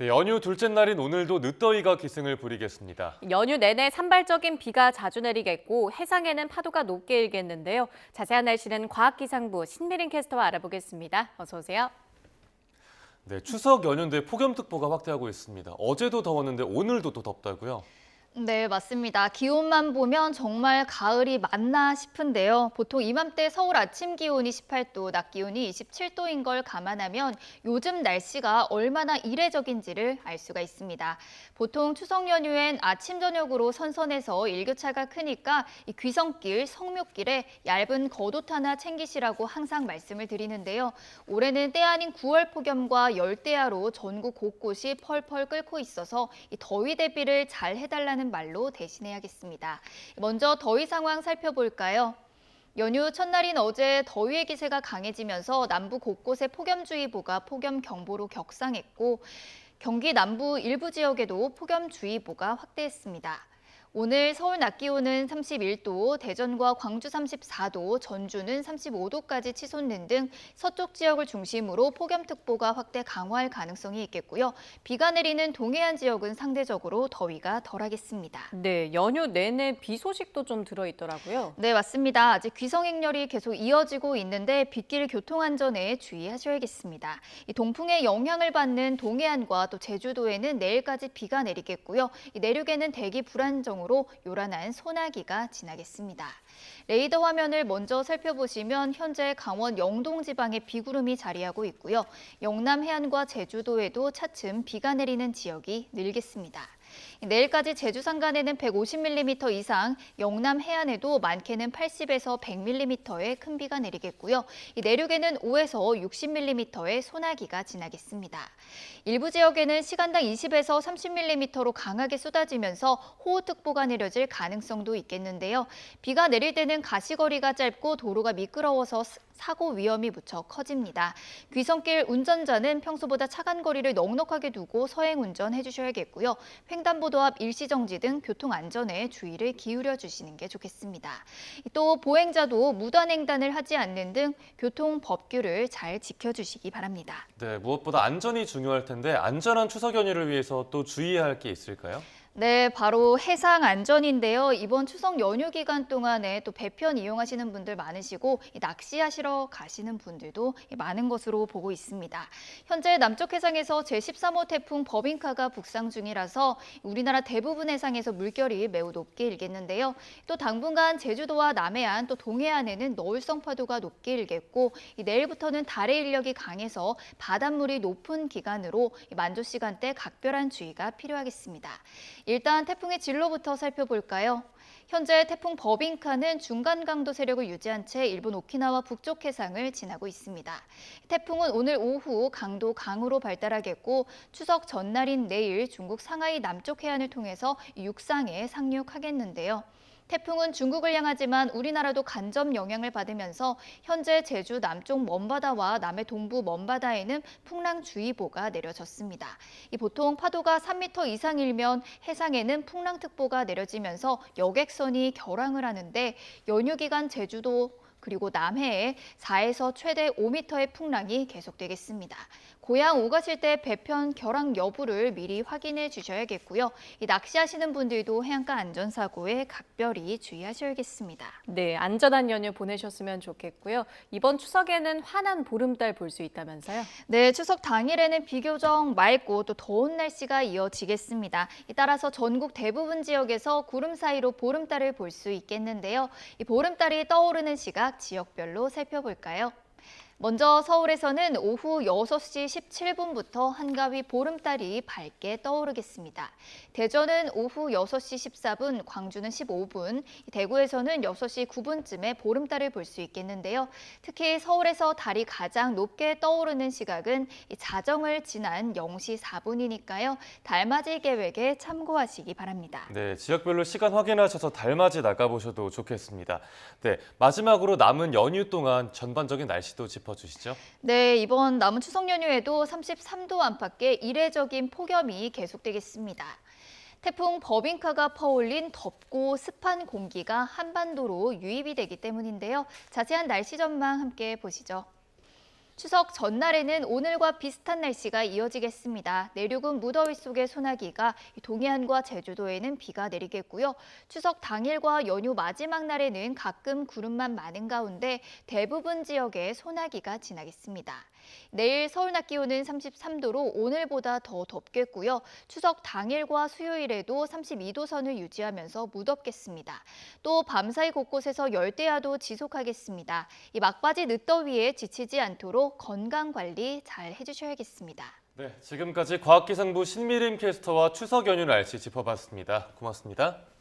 네, 연휴 둘째 날인 오늘도 늦더위가 기승을 부리겠습니다. 연휴 내내 산발적인 비가 자주 내리겠고 해상에는 파도가 높게 일겠는데요. 자세한 날씨는 과학기상부 신미린 캐스터와 알아보겠습니다. 어서 오세요. 네, 추석 연휴인데 폭염특보가 확대하고 있습니다. 어제도 더웠는데 오늘도 또 덥다고요? 네, 맞습니다. 기온만 보면 정말 가을이 맞나 싶은데요. 보통 이맘때 서울 아침 기온이 18도, 낮 기온이 27도인 걸 감안하면 요즘 날씨가 얼마나 이례적인지를 알 수가 있습니다. 보통 추석 연휴엔 아침, 저녁으로 선선해서 일교차가 크니까 이 귀성길, 성묘길에 얇은 겉옷 하나 챙기시라고 항상 말씀을 드리는데요. 올해는 때 아닌 9월 폭염과 열대야로 전국 곳곳이 펄펄 끓고 있어서 이 더위 대비를 잘 해달라는 말로 대신해야겠습니다. 먼저 더위 상황 살펴볼까요? 연휴 첫날인 어제 더위의 기세가 강해지면서 남부 곳곳에 폭염주의보가 폭염경보로 격상했고 경기 남부 일부 지역에도 폭염주의보가 확대했습니다. 오늘 서울 낮 기온은 31도, 대전과 광주 34도, 전주는 35도까지 치솟는 등 서쪽 지역을 중심으로 폭염특보가 확대 강화할 가능성이 있겠고요. 비가 내리는 동해안 지역은 상대적으로 더위가 덜하겠습니다. 네, 연휴 내내 비 소식도 좀 들어있더라고요. 네, 맞습니다. 아직 귀성행렬이 계속 이어지고 있는데 빗길 교통안전에 주의하셔야겠습니다. 이 동풍의 영향을 받는 동해안과 또 제주도에는 내일까지 비가 내리겠고요. 이 내륙에는 대기 불안정으로 요란한 소나기가 지나겠습니다. 레이더 화면을 먼저 살펴보시면 현재 강원 영동 지방에 비구름이 자리하고 있고요. 영남 해안과 제주도에도 차츰 비가 내리는 지역이 늘겠습니다. 내일까지 제주 산간에는 150mm 이상, 영남 해안에도 많게는 80에서 100mm의 큰 비가 내리겠고요. 내륙에는 5에서 60mm의 소나기가 지나겠습니다. 일부 지역에는 시간당 20에서 30mm로 강하게 쏟아지면서 호우특보가 내려질 가능성도 있겠는데요. 비가 내릴 때는 가시거리가 짧고 도로가 미끄러워서 사고 위험이 무척 커집니다. 귀성길 운전자는 평소보다 차간 거리를 넉넉하게 두고 서행 운전해 주셔야겠고요. 횡단보도 앞 일시정지 등 교통안전에 주의를 기울여 주시는 게 좋겠습니다. 또 보행자도 무단횡단을 하지 않는 등 교통법규를 잘 지켜주시기 바랍니다. 네, 무엇보다 안전이 중요할 텐데 안전한 추석 연휴를 위해서 또 주의해야 할 게 있을까요? 네, 바로 해상 안전인데요. 이번 추석 연휴 기간 동안에 또 배편 이용하시는 분들 많으시고 낚시하시러 가시는 분들도 많은 것으로 보고 있습니다. 현재 남쪽 해상에서 제13호 태풍 버빙카가 북상 중이라서 우리나라 대부분 해상에서 물결이 매우 높게 일겠는데요. 또 당분간 제주도와 남해안 또 동해안에는 너울성 파도가 높게 일겠고 내일부터는 달의 인력이 강해서 바닷물이 높은 기간으로 만조 시간대 각별한 주의가 필요하겠습니다. 일단 태풍의 진로부터 살펴볼까요? 현재 태풍 버빙카는 중간 강도 세력을 유지한 채 일본 오키나와 북쪽 해상을 지나고 있습니다. 태풍은 오늘 오후 강도 강으로 발달하겠고 추석 전날인 내일 중국 상하이 남쪽 해안을 통해서 육상에 상륙하겠는데요. 태풍은 중국을 향하지만 우리나라도 간접 영향을 받으면서 현재 제주 남쪽 먼바다와 남해 동부 먼바다에는 풍랑주의보가 내려졌습니다. 보통 파도가 3m 이상 일면 해상에는 풍랑특보가 내려지면서 여객선이 결항을 하는데 연휴 기간 제주도 그리고 남해에 4에서 최대 5m의 풍랑이 계속되겠습니다. 고향 오가실 때 배편 결항 여부를 미리 확인해 주셔야겠고요. 낚시하시는 분들도 해안가 안전사고에 각별히 주의하셔야겠습니다. 네, 안전한 연휴 보내셨으면 좋겠고요. 이번 추석에는 환한 보름달 볼 수 있다면서요? 네, 추석 당일에는 비교적 맑고 또 더운 날씨가 이어지겠습니다. 따라서 전국 대부분 지역에서 구름 사이로 보름달을 볼 수 있겠는데요. 이 보름달이 떠오르는 시각 지역별로 살펴볼까요? 먼저 서울에서는 오후 6시 17분부터 한가위 보름달이 밝게 떠오르겠습니다. 대전은 오후 6시 14분, 광주는 15분, 대구에서는 6시 9분쯤에 보름달을 볼 수 있겠는데요. 특히 서울에서 달이 가장 높게 떠오르는 시각은 자정을 지난 0시 4분이니까요. 달맞이 계획에 참고하시기 바랍니다. 네, 지역별로 시간 확인하셔서 달맞이 나가보셔도 좋겠습니다. 네, 마지막으로 남은 연휴 동안 전반적인 날씨도 짚어주시죠. 네, 이번 남은 추석 연휴에도 33도 안팎의 이례적인 폭염이 계속되겠습니다. 태풍 버빙카가 퍼올린 덥고 습한 공기가 한반도로 유입이 되기 때문인데요. 자세한 날씨 전망 함께 보시죠. 추석 전날에는 오늘과 비슷한 날씨가 이어지겠습니다. 내륙은 무더위 속의 소나기가, 동해안과 제주도에는 비가 내리겠고요. 추석 당일과 연휴 마지막 날에는 가끔 구름만 많은 가운데 대부분 지역에 소나기가 지나겠습니다. 내일 서울 낮 기온은 33도로 오늘보다 더 덥겠고요. 추석 당일과 수요일에도 32도 선을 유지하면서 무덥겠습니다. 또 밤사이 곳곳에서 열대야도 지속하겠습니다. 이 막바지 늦더위에 지치지 않도록 건강 관리 잘 해주셔야겠습니다. 네, 지금까지 과학기상부 신미림 캐스터와 추석 연휴 날씨 짚어봤습니다. 고맙습니다.